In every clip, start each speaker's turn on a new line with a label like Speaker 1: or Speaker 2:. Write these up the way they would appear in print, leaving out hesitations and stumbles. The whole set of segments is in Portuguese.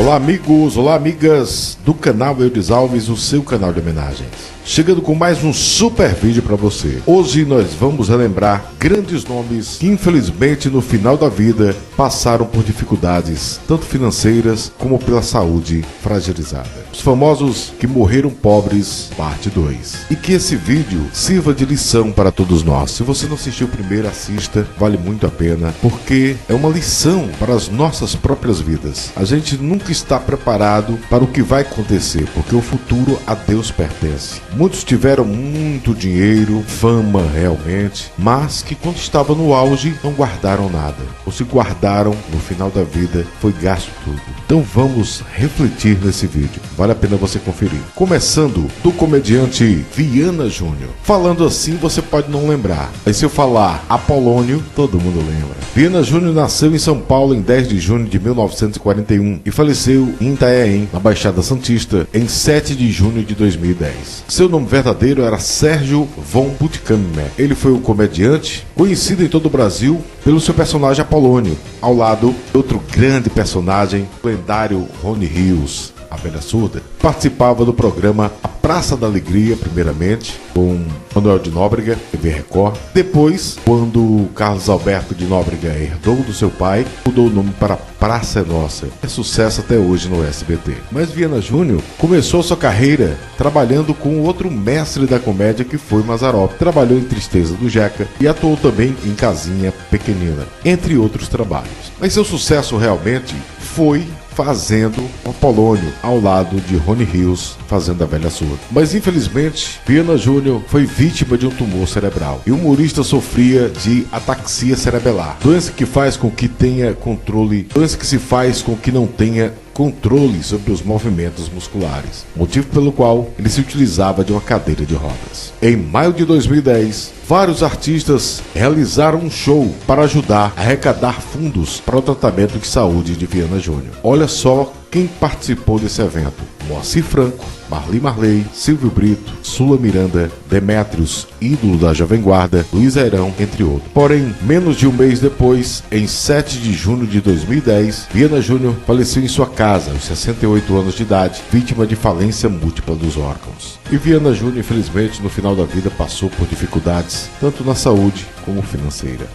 Speaker 1: Olá amigos, olá amigas do canal Eudes Alves, o seu canal de homenagens. Chegando com mais um super vídeo para você. Hoje nós vamos relembrar grandes nomes que infelizmente no final da vida passaram por dificuldades, tanto financeiras como pela saúde fragilizada. Os famosos que morreram pobres, parte 2. E que esse vídeo sirva de lição para todos nós. Se você não assistiu o primeiro, assista, vale muito a pena, porque é uma lição para as nossas próprias vidas. A gente nunca está preparado para o que vai acontecer, porque o futuro a Deus pertence. Muitos tiveram muito dinheiro, fama realmente, mas que quando estavam no auge não guardaram nada. Ou se guardaram, no final da vida foi gasto tudo. Então vamos refletir nesse vídeo. Vale a pena você conferir. Começando do comediante Viana Júnior. Falando assim você pode não lembrar, mas se eu falar Apolônio, todo mundo lembra. Viana Júnior nasceu em São Paulo em 10 de junho de 1941 e faleceu em Itanhaém, na Baixada Santista, em 7 de junho de 2010. Seu nome verdadeiro era Sérgio von Puttkamer. Ele foi um comediante conhecido em todo o Brasil pelo seu personagem Apolônio, ao lado de outro grande personagem, o lendário Rony Rios, a velha surda. Participava do programa A Praça da Alegria, primeiramente, com Manuel de Nóbrega, TV Record. Depois, quando Carlos Alberto de Nóbrega herdou do seu pai, mudou o nome para Praça é Nossa. É sucesso até hoje no SBT. Mas Viana Júnior começou sua carreira trabalhando com outro mestre da comédia que foi Mazzaropi. Trabalhou em Tristeza do Jeca e atuou também em Casinha Pequenina, entre outros trabalhos. Mas seu sucesso realmente foi fazendo Apolônio, ao lado de Rony Rios, fazendo a velha surda. Mas infelizmente, Viana Júnior foi vítima de um tumor cerebral e o humorista sofria de ataxia cerebelar, doença que faz com que tenha controle, doença que se faz com que não tenha controle sobre os movimentos musculares, motivo pelo qual ele se utilizava de uma cadeira de rodas. Em maio de 2010, vários artistas realizaram um show para ajudar a arrecadar fundos para o tratamento de saúde de Viana Júnior. Olha só quem participou desse evento: Moacir Franco, Marli Marley, Silvio Brito, Sula Miranda, Demétrios, ídolo da Jovem Guarda, Luiz Airão, entre outros. Porém, menos de um mês depois, em 7 de junho de 2010, Viana Júnior faleceu em sua casa, aos 68 anos de idade, vítima de falência múltipla dos órgãos. E Viana Júnior, infelizmente, no final da vida passou por dificuldades, tanto na saúde como financeira.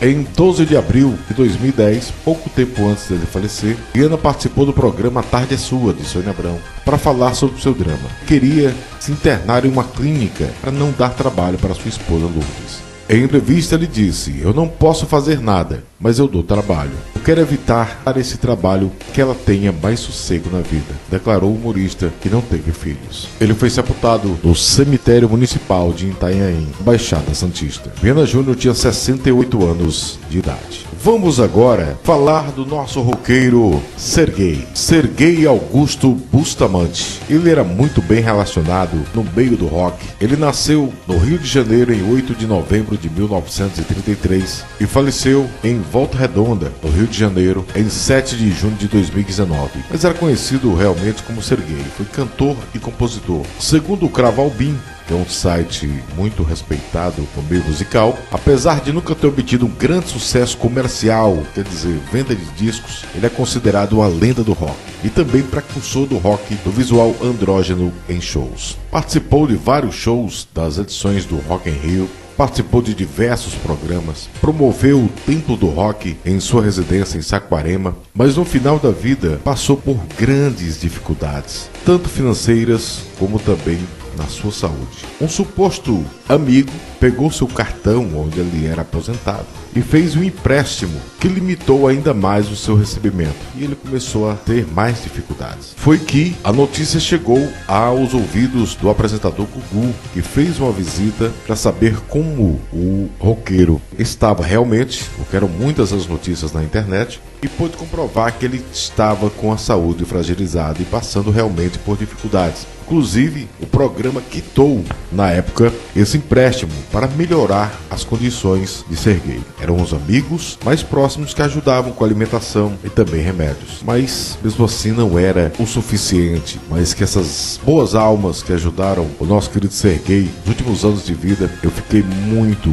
Speaker 1: Em 12 de abril de 2010, pouco tempo antes dele falecer, Viana participou do programa A Tarde é Sua, de Sônia Abrão, para falar sobre o seu drama. Queria se internar em uma clínica para não dar trabalho para sua esposa Lourdes. Em entrevista ele disse: "Eu não posso fazer nada, mas eu dou trabalho. Eu quero evitar para esse trabalho que ela tenha mais sossego na vida", declarou o humorista, que não teve filhos. Ele foi sepultado no cemitério municipal de Itanhaém, Baixada Santista. Viana Júnior tinha 68 anos de idade. Vamos agora falar do nosso roqueiro Serguei Augusto Bustamante. Ele era muito bem relacionado no meio do rock. Ele nasceu no Rio de Janeiro em 8 de novembro de 1933 e faleceu em Volta Redonda, no Rio de Janeiro, em 7 de junho de 2019. Mas era conhecido realmente como Serguei. Foi cantor e compositor. Segundo o Cravo Albim, que é um site muito respeitado no meio musical, apesar de nunca ter obtido um grande sucesso comercial, quer dizer, venda de discos, ele é considerado uma lenda do rock e também precursor do rock, do visual andrógeno em shows. Participou de vários shows das edições do Rock in Rio, participou de diversos programas, promoveu o Templo do Rock em sua residência em Saquarema, mas no final da vida passou por grandes dificuldades, tanto financeiras como também na sua saúde. Um suposto amigo pegou seu cartão onde ele era aposentado e fez um empréstimo que limitou ainda mais o seu recebimento e ele começou a ter mais dificuldades. Foi que a notícia chegou aos ouvidos do apresentador Gugu, que fez uma visita para saber como o roqueiro estava realmente, porque eram muitas as notícias na internet, e pôde comprovar que ele estava com a saúde fragilizada e passando realmente por dificuldades. Inclusive, o programa quitou, na época, esse empréstimo para melhorar as condições de Serguei. Eram os amigos mais próximos que ajudavam com alimentação e também remédios. Mas, mesmo assim, não era o suficiente. Mas que essas boas almas que ajudaram o nosso querido Serguei nos últimos anos de vida, eu fiquei muito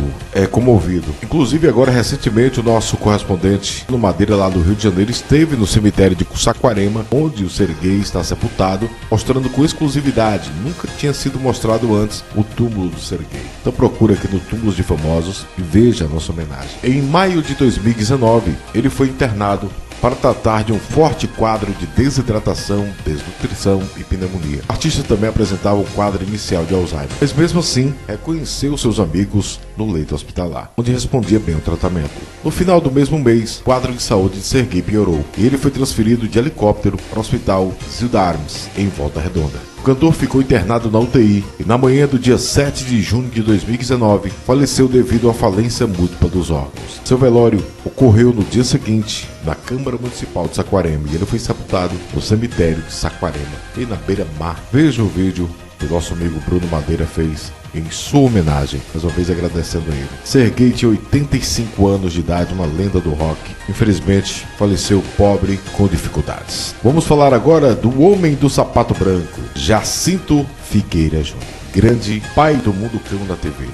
Speaker 1: comovido. Inclusive, agora, recentemente, o nosso correspondente no Madeira, lá do Rio de Janeiro, esteve no cemitério de Saquarema, onde o Serguei está sepultado, mostrando com exclusividade, nunca tinha sido mostrado antes, o túmulo do Serguei. Então procura aqui no Túmulos de Famosos e veja a nossa homenagem. Em maio de 2019, ele foi internado para tratar de um forte quadro de desidratação, desnutrição e pneumonia. O artista também apresentava um quadro inicial de Alzheimer, mas mesmo assim reconheceu seus amigos no leito hospitalar, onde respondia bem ao tratamento. No final do mesmo mês, o quadro de saúde de Serguei piorou e ele foi transferido de helicóptero para o hospital Zildarms, em Volta Redonda. O cantor ficou internado na UTI e na manhã do dia 7 de junho de 2019 faleceu devido à falência múltipla dos órgãos. Seu velório ocorreu no dia seguinte na Câmara Municipal de Saquarema e ele foi sepultado no cemitério de Saquarema e na beira-mar. Veja o vídeo que o nosso amigo Bruno Madeira fez em sua homenagem, mais uma vez agradecendo a ele. Serguei tinha 85 anos de idade, uma lenda do rock. Infelizmente, faleceu pobre com dificuldades. Vamos falar agora do homem do sapato branco, Jacinto Figueira Júnior. Grande pai do mundo cão da TV.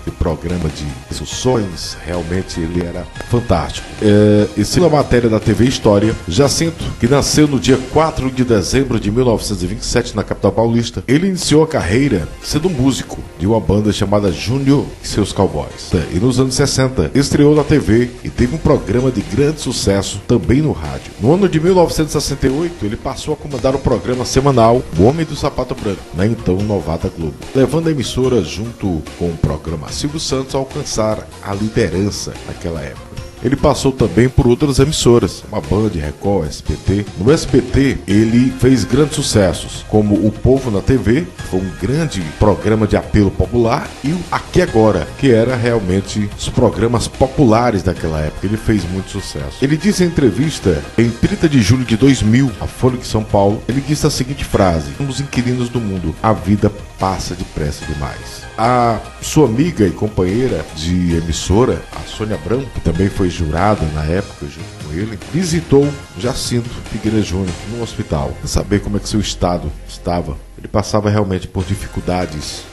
Speaker 1: Que programa de discussões, realmente ele era fantástico. E segundo a matéria da TV História, Jacinto, que nasceu no dia 4 de dezembro de 1927 na capital paulista, ele iniciou a carreira sendo músico de uma banda chamada Júnior e seus Cowboys. E nos anos 60 estreou na TV e teve um programa de grande sucesso também no rádio. No ano de 1968 ele passou a comandar o programa semanal O Homem do Sapato Branco, na então novata Globo, levando a emissora junto com o programa Silvio Santos a alcançar a liderança naquela época. Ele passou também por outras emissoras, como a Band, Record, SBT. No SBT, ele fez grandes sucessos, como O Povo na TV, que foi um grande programa de apelo popular, e o Aqui Agora, que era realmente os programas populares daquela época. Ele fez muito sucesso. Ele disse em entrevista, em 30 de julho de 2000, à Folha de São Paulo, ele disse a seguinte frase: "Somos inquilinos do mundo, a vida passa depressa demais." A sua amiga e companheira de emissora, a Sônia Abrão, que também foi jurada na época junto com ele, visitou Jacinto Figueira Júnior no hospital para saber como é que seu estado estava. Ele passava realmente por dificuldades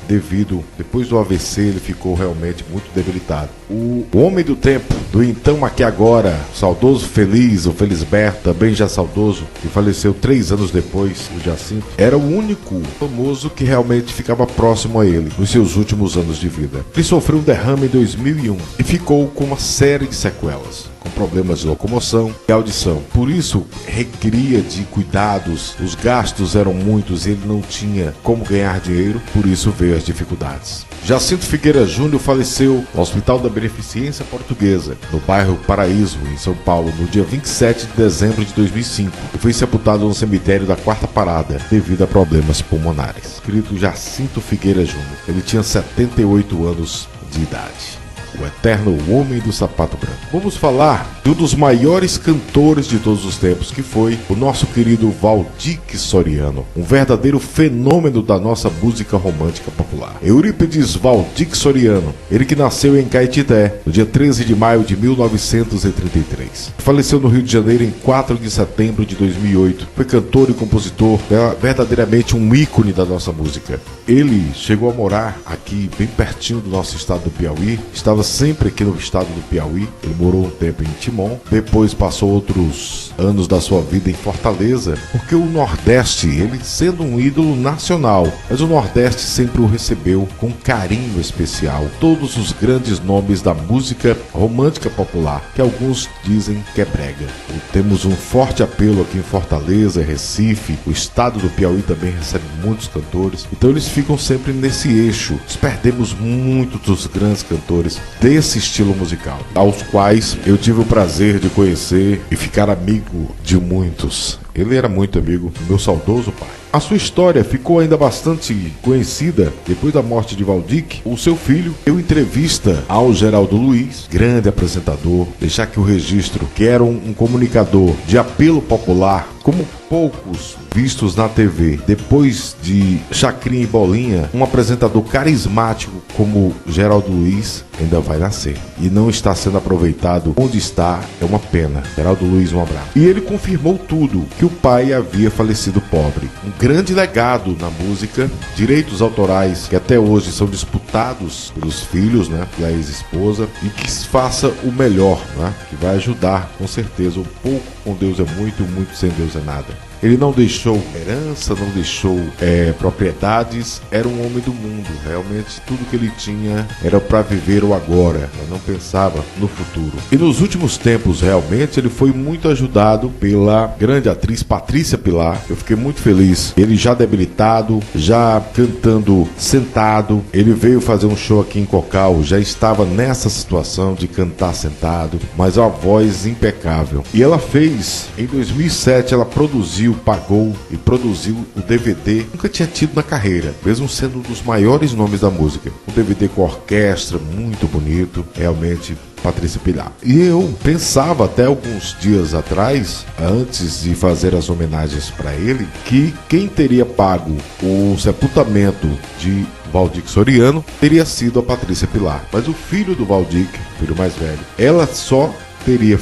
Speaker 1: depois do AVC, ele ficou realmente muito debilitado. O homem do tempo, do então Aqui Agora, saudoso Feliz, o Felisberto, também já saudoso, que faleceu 3 anos depois, o Jacinto, era o único famoso que realmente ficava próximo a ele nos seus últimos anos de vida. Ele sofreu um derrame em 2001 e ficou com uma série de sequelas, com problemas de locomoção e audição. Por isso, requeria de cuidados, os gastos eram muitos e ele não tinha como ganhar dinheiro, por isso veio as dificuldades. Jacinto Figueira Júnior faleceu no Hospital da Beneficência Portuguesa, no bairro Paraíso, em São Paulo, no dia 27 de dezembro de 2005, e foi sepultado no cemitério da Quarta Parada, devido a problemas pulmonares. Querido Jacinto Figueira Júnior, ele tinha 78 anos de idade. O eterno homem do sapato branco. Vamos falar de um dos maiores cantores de todos os tempos, que foi o nosso querido Valdir Soriano, um verdadeiro fenômeno da nossa música romântica popular. Eurípides Valdir Soriano, ele que nasceu em Caetité, no dia 13 de maio de 1933. Faleceu no Rio de Janeiro em 4 de setembro de 2008. Foi cantor e compositor, verdadeiramente um ícone da nossa música. Ele chegou a morar aqui, bem pertinho do nosso estado do Piauí, estava sempre aqui no estado do Piauí. Ele morou um tempo em Timon, depois passou outros anos da sua vida em Fortaleza, porque o Nordeste, ele sendo um ídolo nacional, mas o Nordeste sempre o recebeu com carinho especial. Todos os grandes nomes da música romântica popular, que alguns dizem que é brega. E temos um forte apelo aqui em Fortaleza, Recife, o estado do Piauí também recebe muitos cantores, então eles ficam sempre nesse eixo. Nós perdemos muitos dos grandes cantores desse estilo musical, aos quais eu tive o prazer de conhecer e ficar amigo de muitos. Ele era muito amigo do meu saudoso pai. A sua história ficou ainda bastante conhecida depois da morte de Valdir. O seu filho deu entrevista ao Geraldo Luiz, grande apresentador, deixar aqui o registro, que era um comunicador de apelo popular, como poucos vistos na TV. Depois de Chacrinha e Bolinha, um apresentador carismático como Geraldo Luiz ainda vai nascer e não está sendo aproveitado onde está. É uma pena. Geraldo Luiz, um abraço. E ele confirmou tudo, que o pai havia falecido pobre. Um grande legado na música, direitos autorais que até hoje são disputados pelos filhos, né, pela ex-esposa, e que se faça o melhor, né, que vai ajudar com certeza. O pouco com Deus é muito, muito sem Deus é nada. Ele não deixou herança, não deixou propriedades, era um homem do mundo. Realmente tudo que ele tinha era para viver o agora, ele não pensava no futuro. E nos últimos tempos, realmente, ele foi muito ajudado pela grande atriz Patrícia Pilar. Eu fiquei muito feliz. Ele já debilitado, já cantando sentado. Ele veio fazer um show aqui em Cocal, já estava nessa situação de cantar sentado, mas a voz impecável. E ela fez, em 2007, ela pagou e produziu o DVD, nunca tinha tido na carreira, mesmo sendo um dos maiores nomes da música. Um DVD com orquestra, muito bonito, realmente. Patrícia Pilar. E eu pensava até alguns dias atrás, antes de fazer as homenagens para ele, que quem teria pago o sepultamento de Valdir Soriano teria sido a Patrícia Pilar. Mas o filho do Valdir, filho mais velho, ela só teria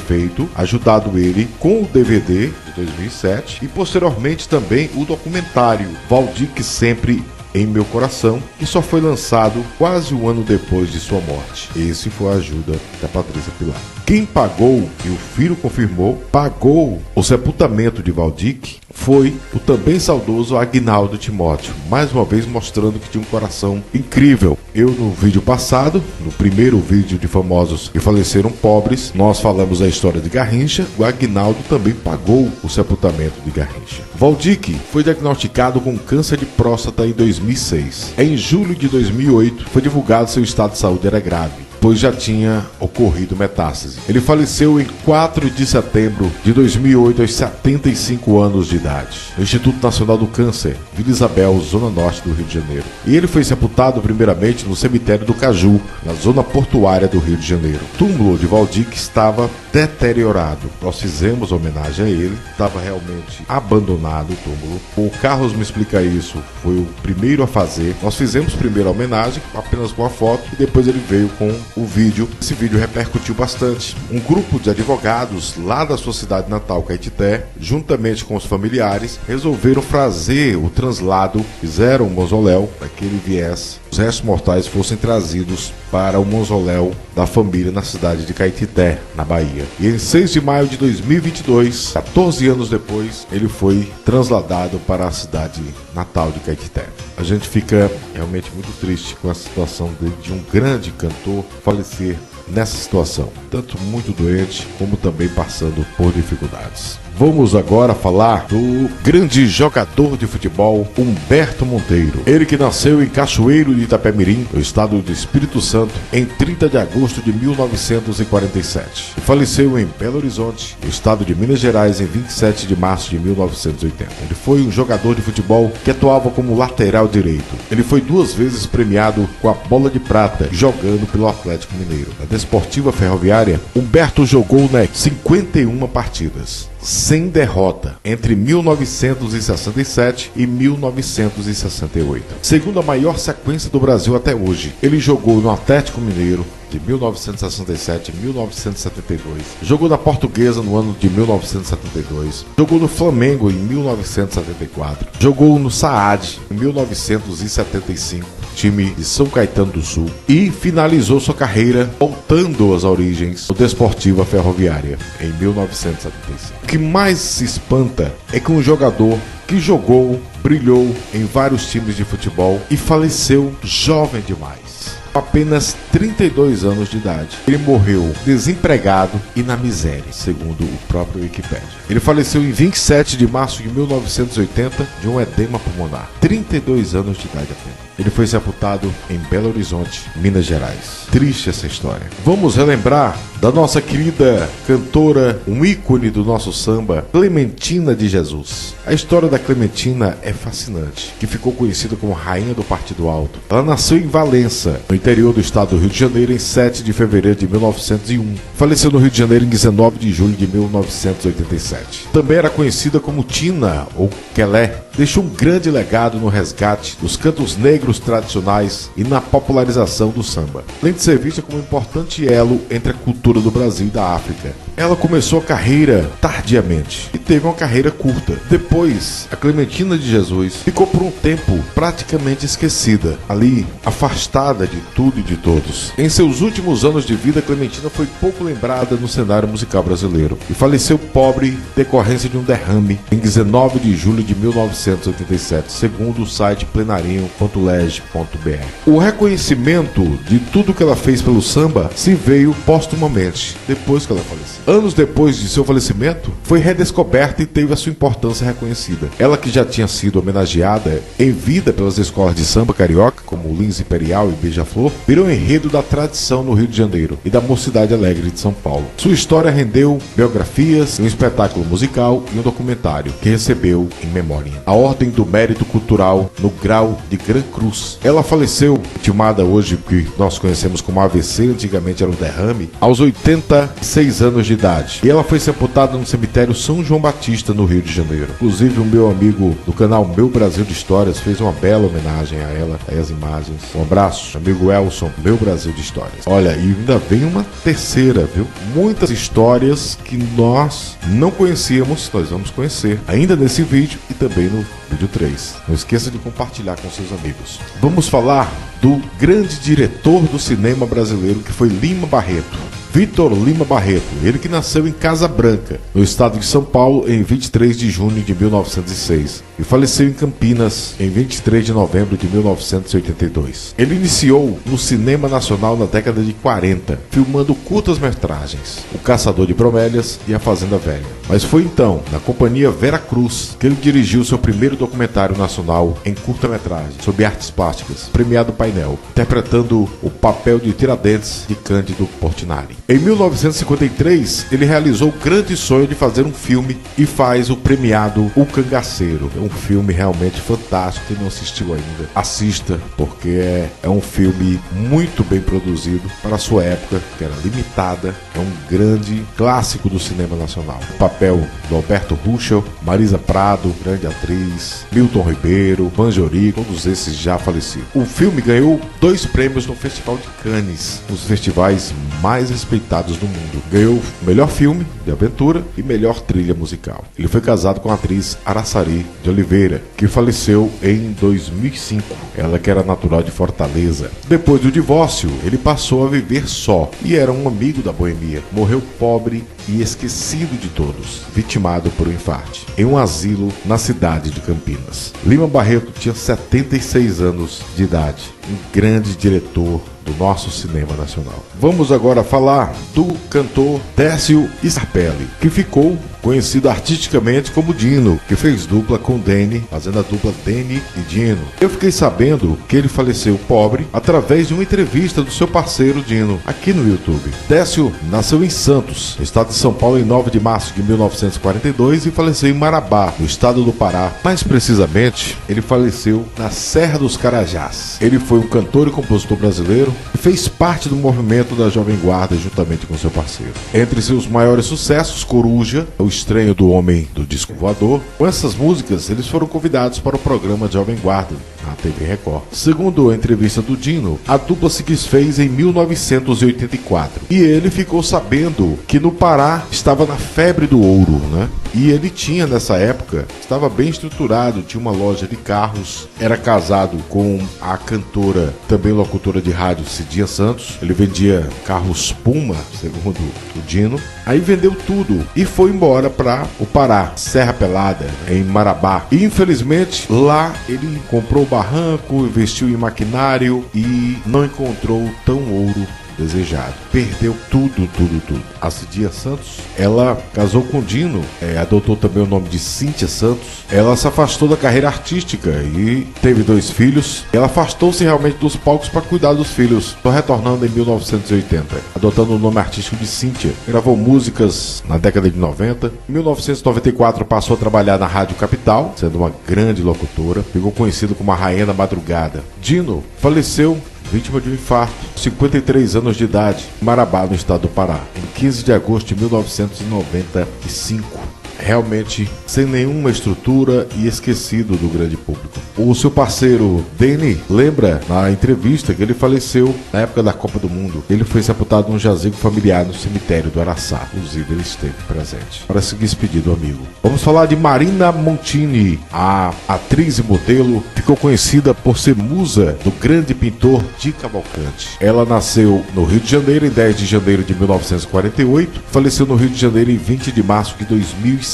Speaker 1: ajudado ele com o DVD de 2007 e posteriormente também o documentário Valdir Sempre em Meu Coração, que só foi lançado quase um ano depois de sua morte. Esse foi a ajuda da Patrícia Pilar. Quem pagou, e o filho confirmou, pagou o sepultamento de Valdir foi o também saudoso Aguinaldo Timóteo, mais uma vez mostrando que tinha um coração incrível. Eu, no vídeo passado, no primeiro vídeo de famosos que faleceram pobres, nós falamos a história de Garrincha. O Aguinaldo também pagou o sepultamento de Garrincha. Valdir foi diagnosticado com câncer de próstata em 2006. Em julho de 2008, foi divulgado seu estado de saúde era grave, pois já tinha ocorrido metástase. Ele faleceu em 4 de setembro de 2008, aos 75 anos de idade, no Instituto Nacional do Câncer, Vila Isabel, zona norte do Rio de Janeiro. E ele foi sepultado primeiramente no cemitério do Caju, na zona portuária do Rio de Janeiro. O túmulo de Valdir estava deteriorado. Nós fizemos homenagem a ele, estava realmente abandonado o túmulo. O Carlos me explica isso, foi o primeiro a fazer. Nós fizemos primeiro a homenagem, apenas com a foto, e depois ele veio com o vídeo. Esse vídeo repercutiu bastante. Um grupo de advogados lá da sua cidade natal, Caetité, juntamente com os familiares, resolveram fazer o translado, fizeram um mausoléu para que ele viesse, os restos mortais fossem trazidos para o mausoléu da família na cidade de Caetité, na Bahia. E em 6 de maio de 2022, 14 anos depois, ele foi transladado para a cidade natal de Caetité. A gente fica realmente muito triste com a situação de um grande cantor falecer nessa situação, tanto muito doente como também passando por dificuldades. Vamos agora falar do grande jogador de futebol Humberto Monteiro. Ele que nasceu em Cachoeiro de Itapemirim, no estado do Espírito Santo, em 30 de agosto de 1947. E faleceu em Belo Horizonte, no estado de Minas Gerais, em 27 de março de 1980. Ele foi um jogador de futebol que atuava como lateral direito. Ele foi 2 vezes premiado com a Bola de Prata, jogando pelo Atlético Mineiro. Na Desportiva Ferroviária, Humberto jogou 51 partidas, sem derrota, entre 1967 e 1968. Segundo a maior sequência do Brasil até hoje. Ele jogou no Atlético Mineiro de 1967 a 1972. Jogou na Portuguesa no ano de 1972. Jogou no Flamengo em 1974. Jogou no Saad em 1975, time de São Caetano do Sul. E finalizou sua carreira voltando às origens do Desportiva Ferroviária em 1975. O que mais se espanta é que um jogador que jogou, brilhou em vários times de futebol e faleceu jovem demais. Apenas 32 anos de idade. Ele morreu desempregado e na miséria, segundo o próprio Wikipedia. Ele faleceu em 27 de março de 1980 de um edema pulmonar. 32 anos de idade apenas. ele foi sepultado em Belo Horizonte, Minas Gerais. Triste essa história. Vamos relembrar da nossa querida cantora, um ícone do nosso samba, Clementina de Jesus. A história da Clementina é fascinante, que ficou conhecida como Rainha do Partido Alto. Ela nasceu em Valença, no interior do estado do Rio de Janeiro, em 7 de fevereiro de 1901. Faleceu no Rio de Janeiro em 19 de julho de 1987. Também era conhecida como Tina ou Quelé. Deixou um grande legado no resgate dos cantos negros tradicionais e na popularização do samba, além de ser vista como um importante elo entre a cultura do Brasil e da África. Ela começou a carreira tardiamente e teve uma carreira curta. Depois, a Clementina de Jesus ficou por um tempo praticamente esquecida, ali afastada de tudo e de todos. Em seus últimos anos de vida, Clementina foi pouco lembrada no cenário musical brasileiro e faleceu pobre em decorrência de um derrame em 19 de julho de 1987, segundo o site plenarinho.leg.br. O reconhecimento de tudo que ela fez pelo samba se veio póstumamente, depois que ela faleceu. Anos depois de seu falecimento, foi redescoberta e teve a sua importância reconhecida. Ela, que já tinha sido homenageada em vida pelas escolas de samba carioca, como Lins Imperial e Beija-Flor, virou enredo da tradição no Rio de Janeiro e da Mocidade Alegre de São Paulo. Sua história rendeu biografias, um espetáculo musical e um documentário, que recebeu em memória a Ordem do Mérito Cultural no grau de Gran Cruz. Ela faleceu, intimada hoje, que nós conhecemos como AVC, antigamente era um derrame, aos 86 anos de idade. E ela foi sepultada no cemitério São João Batista, no Rio de Janeiro. Inclusive, o meu amigo do canal Meu Brasil de Histórias fez uma bela homenagem a ela, aí as imagens. Um abraço, amigo Elson, Meu Brasil de Histórias. Olha, e ainda vem uma terceira, viu? Muitas histórias que nós não conhecíamos, nós vamos conhecer ainda nesse vídeo e também no vídeo 3. Não esqueça de compartilhar com seus amigos. Vamos falar do grande diretor do cinema brasileiro, que foi Lima Barreto. Vitor Lima Barreto, ele que nasceu em Casa Branca, no estado de São Paulo, em 23 de junho de 1906 e faleceu em Campinas em 23 de novembro de 1982. Ele iniciou no cinema nacional na década de 40, filmando curtas-metragens, O Caçador de Bromélias e A Fazenda Velha. Mas foi então, na companhia Vera Cruz, que ele dirigiu seu primeiro documentário nacional em curta-metragem, sobre artes plásticas, premiado Painel, interpretando o papel de Tiradentes de Cândido Portinari. Em 1953, ele realizou o grande sonho de fazer um filme e faz o premiado O Cangaceiro. É um filme realmente fantástico. Quem não assistiu ainda, assista, porque é um filme muito bem produzido para a sua época, que era limitada. É um grande clássico do cinema nacional. O papel do Alberto Ruschel, Marisa Prado, grande atriz, Milton Ribeiro, Manjori, todos esses já falecidos. O filme ganhou 2 prêmios no Festival de Cannes, um dos festivais mais respeitados do mundo. Ganhou melhor filme de aventura e melhor trilha musical. Ele foi casado com a atriz Araçari de Oliveira, que faleceu em 2005. Ela, que era natural de Fortaleza. Depois do divórcio, ele passou a viver só e era um amigo da boemia. Morreu pobre e esquecido de todos, vitimado por um infarte, em um asilo na cidade de Campinas. Lima Barreto tinha 76 anos de idade, um grande diretor do nosso cinema nacional. Vamos agora falar do cantor Décio Scarpelli, que ficou conhecido artisticamente como Dino, que fez dupla com Deni, fazendo a dupla Deni e Dino. Eu fiquei sabendo que ele faleceu pobre através de uma entrevista do seu parceiro Dino, aqui no YouTube. Décio nasceu em Santos, estado de São Paulo, em 9 de março de 1942 e faleceu em Marabá, no estado do Pará. Mais precisamente, ele faleceu na Serra dos Carajás. Ele foi um cantor e compositor brasileiro e fez parte do movimento da Jovem Guarda juntamente com seu parceiro. Entre seus maiores sucessos, Coruja, O Estranho do Homem do Disco Voador. Com essas músicas, eles foram convidados para o programa Jovem Guarda na TV Record. Segundo a entrevista do Dino, a dupla se desfez em 1984 e ele ficou sabendo que no Pará estava na febre do ouro, né? E ele tinha, nessa época, estava bem estruturado, tinha uma loja de carros, era casado com a cantora, também locutora de rádio, Cidinha Santos. Ele vendia carros Puma, segundo o Dino. Aí vendeu tudo e foi embora para o Pará, Serra Pelada, em Marabá. E infelizmente lá ele comprou o barranco, investiu em maquinário e não encontrou tão ouro desejado. Perdeu tudo, tudo, tudo. A Cidinha Santos, ela casou com Dino, adotou também o nome de Cíntia Santos. Ela se afastou da carreira artística e teve 2 filhos. Ela afastou-se realmente dos palcos para cuidar dos filhos, só retornando em 1980, adotando o nome artístico de Cíntia. Gravou músicas na década de 90. Em 1994 passou a trabalhar na Rádio Capital, sendo uma grande locutora. Ficou conhecido como a Rainha da Madrugada. Dino faleceu vítima de um infarto, 53 anos de idade, em Marabá, no estado do Pará, em 15 de agosto de 1995. Realmente sem nenhuma estrutura e esquecido do grande público. O seu parceiro Danny lembra na entrevista que ele faleceu na época da Copa do Mundo. Ele foi sepultado num jazigo familiar no cemitério do Araçá. Inclusive ele esteve presente para se despedir do amigo. Vamos falar de Marina Montini, a atriz e modelo. Ficou conhecida por ser musa do grande pintor Di Cavalcanti. Ela nasceu no Rio de Janeiro em 10 de janeiro de 1948. Faleceu no Rio de Janeiro em 20 de março de 2006,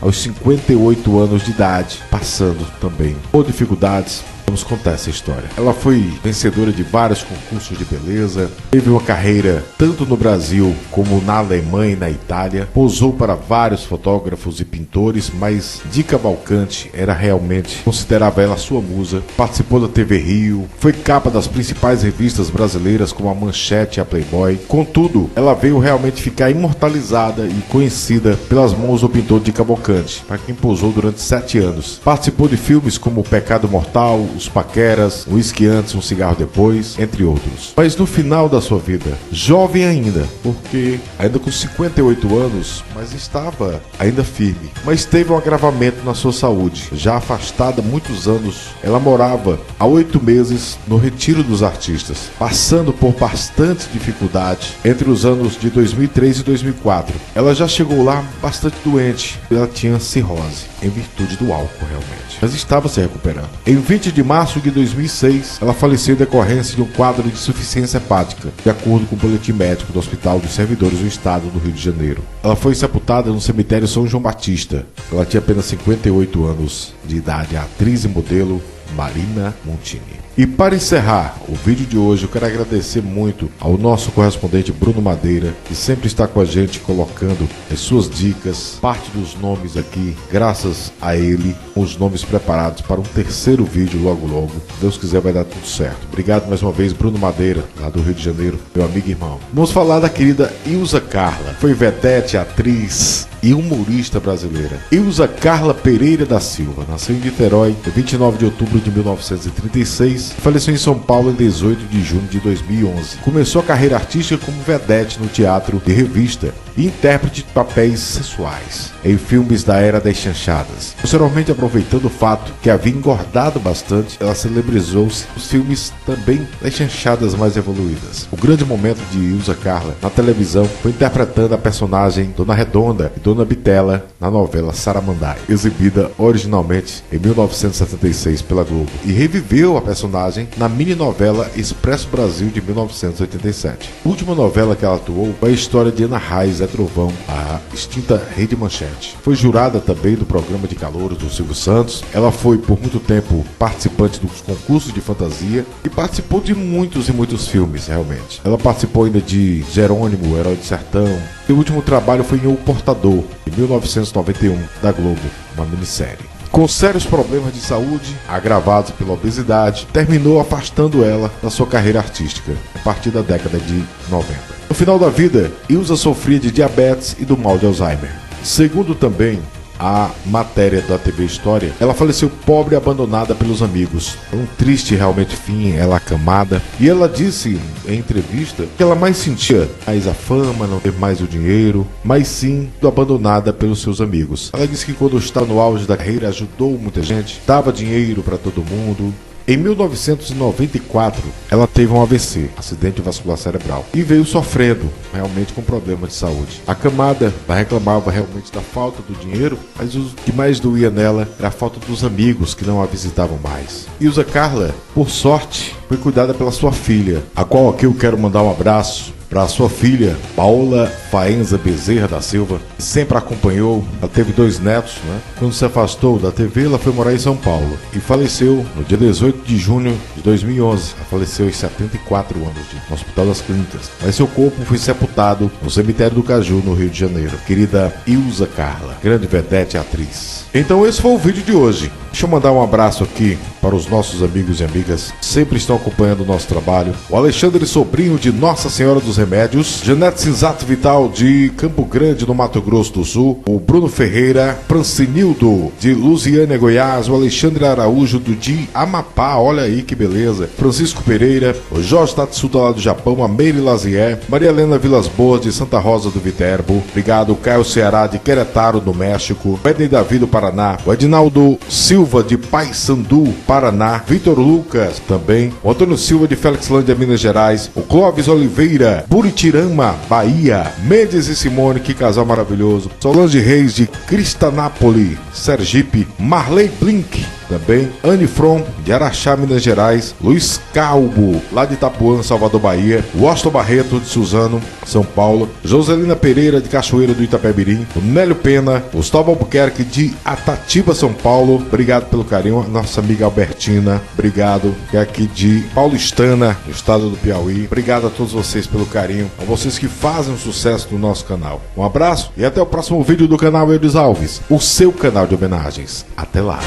Speaker 1: aos 58 anos de idade, passando também por dificuldades. Vamos contar essa história. Ela foi vencedora de vários concursos de beleza, teve uma carreira tanto no Brasil como na Alemanha e na Itália, posou para vários fotógrafos e pintores, mas Di Cavalcanti era realmente, considerava ela sua musa. Participou da TV Rio, foi capa das principais revistas brasileiras como a Manchete e a Playboy. Contudo, ela veio realmente ficar imortalizada e conhecida pelas mãos do pintor Di Cavalcanti, para quem posou durante 7 anos. Participou de filmes como O Pecado Mortal, Os Paqueras, Um Whisky Antes, Um Cigarro Depois, entre outros. Mas no final da sua vida, jovem ainda, porque ainda com 58 anos, mas estava ainda firme, mas teve um agravamento na sua saúde. Já afastada há muitos anos, ela morava há 8 meses no Retiro dos Artistas, passando por bastante dificuldade entre os anos de 2003 e 2004. Ela já chegou lá bastante doente, ela tinha cirrose, em virtude do álcool realmente, mas estava se recuperando. Em 20 de março de 2006, ela faleceu em decorrência de um quadro de insuficiência hepática, de acordo com o boletim médico do Hospital dos Servidores do Estado do Rio de Janeiro. Ela foi sepultada no cemitério São João Batista. Ela tinha apenas 58 anos de idade. A atriz e modelo Marina Montini. E para encerrar o vídeo de hoje, eu quero agradecer muito ao nosso correspondente Bruno Madeira, que sempre está com a gente colocando as suas dicas, parte dos nomes aqui, graças a ele, os nomes preparados para um terceiro vídeo logo logo. Se Deus quiser vai dar tudo certo. Obrigado mais uma vez, Bruno Madeira, lá do Rio de Janeiro, meu amigo e irmão. Vamos falar da querida Ilza Carla. Foi vedete, atriz e humorista brasileira. Ilza Carla Pereira da Silva nasceu em Niterói em 29 de outubro de 1936 e faleceu em São Paulo em 18 de junho de 2011. Começou a carreira artística como vedete no teatro de revista e intérprete de papéis sensuais em filmes da era das chanchadas. Posteriormente, aproveitando o fato que havia engordado bastante, ela celebrizou-se nos filmes também das chanchadas mais evoluídas. O grande momento de Ilza Carla na televisão foi interpretando a personagem Dona Redonda e Dona Bitela na novela Saramandai, exibida originalmente em 1976 pela Globo, e reviveu a personagem na mini-novela Expresso Brasil de 1987. A última novela que ela atuou foi a história de Ana Raiz, Zé Trovão, a extinta Rede Manchete. Foi jurada também do programa de calouros do Silvio Santos. Ela foi por muito tempo participante dos concursos de fantasia e participou de muitos e muitos filmes, realmente. Ela participou ainda de Jerônimo, Herói do Sertão. Seu último trabalho foi em O Portador, em 1991, da Globo, uma minissérie. Com sérios problemas de saúde, agravados pela obesidade, terminou afastando ela da sua carreira artística, a partir da década de 90. No final da vida, Ilza sofria de diabetes e do mal de Alzheimer. Segundo também a matéria da TV História, ela faleceu pobre e abandonada pelos amigos. Um triste realmente fim, ela acamada. E ela disse em entrevista que ela mais sentia mais a fama, não ter mais o dinheiro, mas sim abandonada pelos seus amigos. Ela disse que quando estava no auge da carreira ajudou muita gente, dava dinheiro para todo mundo. Em 1994, ela teve um AVC, acidente vascular cerebral, e veio sofrendo realmente com problemas de saúde. Acamada, ela reclamava realmente da falta do dinheiro, mas o que mais doía nela era a falta dos amigos que não a visitavam mais. Ilza Carla, por sorte, foi cuidada pela sua filha, a qual aqui eu quero mandar um abraço para sua filha, Paula Faenza Bezerra da Silva, que sempre acompanhou. Ela teve 2 netos, né? Quando se afastou da TV, ela foi morar em São Paulo e faleceu no dia 18 de junho de 2011. Ela faleceu aos 74 anos no Hospital das Clínicas. Mas seu corpo foi sepultado no cemitério do Caju, no Rio de Janeiro. Querida Ilza Carla, grande vedete e atriz. Então esse foi o vídeo de hoje. Deixa eu mandar um abraço aqui para os nossos amigos e amigas que sempre estão acompanhando o nosso trabalho. O Alexandre Sobrinho, de Nossa Senhora dos Remédios. Janete Cinzato Vital, de Campo Grande, no Mato Grosso do Sul. O Bruno Ferreira. Francinildo, de Lusiânia, Goiás. O Alexandre Araújo, de Amapá. Olha aí que beleza. Francisco Pereira. O Jorge Tatsuda, lá do Japão. A Meire Lazier. Maria Helena Vilas Boas, de Santa Rosa do Viterbo. Obrigado. O Caio Ceará, de Querétaro, no México. O Ednei Davi, do Paraná. O Edinaldo Silva, de Paysandu, Paraná. Vitor Lucas, também. O Antônio Silva, de Felixlândia, Minas Gerais. O Clóvis Oliveira, Buritirama, Bahia. Mendes e Simone, que casal maravilhoso. Solange Reis, de Cristanápolis, Sergipe. Marley Blink, também. Anne From, de Araxá, Minas Gerais. Luiz Calbo, lá de Itapuã, Salvador, Bahia. Washington Barreto, de Suzano, São Paulo. Joselina Pereira, de Cachoeira do Itapemirim. O Nélio Pena. Gustavo Albuquerque, de Atatiba, São Paulo. Obrigado pelo carinho. Nossa amiga Albertina, obrigado. Que é aqui de Paulistana, no estado do Piauí. Obrigado a todos vocês pelo carinho. A vocês que fazem o sucesso do nosso canal. Um abraço e até o próximo vídeo do canal Eudes Alves, o seu canal de homenagens. Até lá.